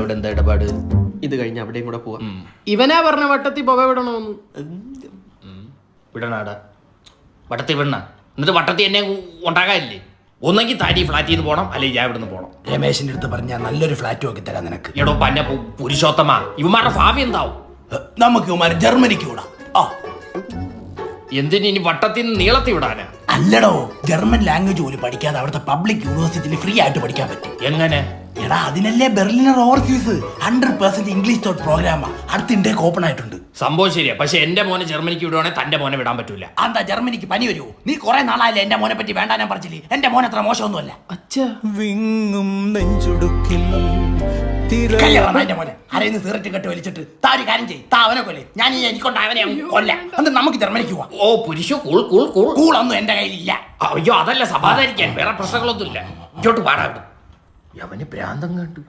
അവിടെ എന്താ ഇടപാട്? ഇത് കഴിഞ്ഞ് അവിടെയും കൂടെ പോവാം. ഇവനാ പറഞ്ഞ വട്ടത്തിൽ പുക വിടണമെന്ന്. വിടണാടാ, വട്ടത്തിൽ വിടണ. എന്നിട്ട് വട്ടത്തിൽ എന്നെ ഉണ്ടാകാനില്ലേ? ഒന്നെങ്കിൽ താരി ഫ്ലാറ്റിൽ നിന്ന് പോകണം, അല്ലെങ്കിൽ ഞാൻ ഇവിടുന്ന് പോകണം. രമേശിന്റെ അടുത്ത് പറഞ്ഞാൽ നല്ലൊരു ഫ്ലാറ്റ് നോക്കി തരാം നിനക്ക്. എടോ പന്ന പുരുഷോത്തമ, ഇവന്മാരുടെ ഭാവി എന്താവും? നമുക്ക് ഇവന്മാര് ജർമ്മനിക്ക് വിടാം. എന്തിന് ഇനി വട്ടത്തിൽ നിന്ന് നീളത്തിൽ വിടാനാ? അല്ലടോ, ജർമ്മൻ ലാംഗ്വേജ് പോലും പഠിക്കാതെ അവിടുത്തെ പബ്ലിക് യൂണിവേഴ്സിറ്റിയിൽ ഫ്രീ ആയിട്ട് പഠിക്കാൻ പറ്റും. എങ്ങനെ? എടാ അതിനല്ലേ ബെർലിനർ ഓവർസീസ് 100% ഇംഗ്ലീഷ് തോട്ട് പ്രോഗ്രാമാ അടുത്ത ഇന്ത്യക്ക് ഓപ്പൺ ആയിട്ടുണ്ട്. സംഭവം ശരിയാ, പക്ഷെ എന്റെ മോനെ ജർമ്മനിക്ക് വിടുവാണെങ്കിൽ തന്റെ മോനെ വിടാൻ പറ്റൂല. എന്താ ജർമ്മനിക്ക് പനി വരുമോ? നീ കുറെ നാളായില്ലേ എന്റെ മോനെ പറ്റി വേണ്ട ഞാൻ പറഞ്ഞില്ലേ? എന്റെ മോൻ അത്ര മോശമൊന്നുമല്ല. വിങ്ങും നെഞ്ചുടുക്കിൽ എന്റെ മോനെ അരയിന്ന് സിഗരറ്റ് കെട്ട് വലിച്ചിട്ട് താ ഒരു കാര്യം ചെയ്യും, താ അവനെ കൊല്ലേ, ഞാൻ എനിക്കൊണ്ട് അവനെ കൊല്ലാം. എന്നിട്ട് നമുക്ക് ജർമ്മനിക്ക് പോവാം. ഓ പുരുഷു, കൂൾ കൂൾ കൂൾ. കൂളൊന്നും എന്റെ കയ്യിലില്ല. അയ്യോ അതല്ല, സമാധാനിക്കാൻ വേറെ പ്രശ്നങ്ങളൊന്നുമില്ല. ഇങ്ങോട്ട് പാടാ. അവന് ഭ്രാന്തം കണ്ടു.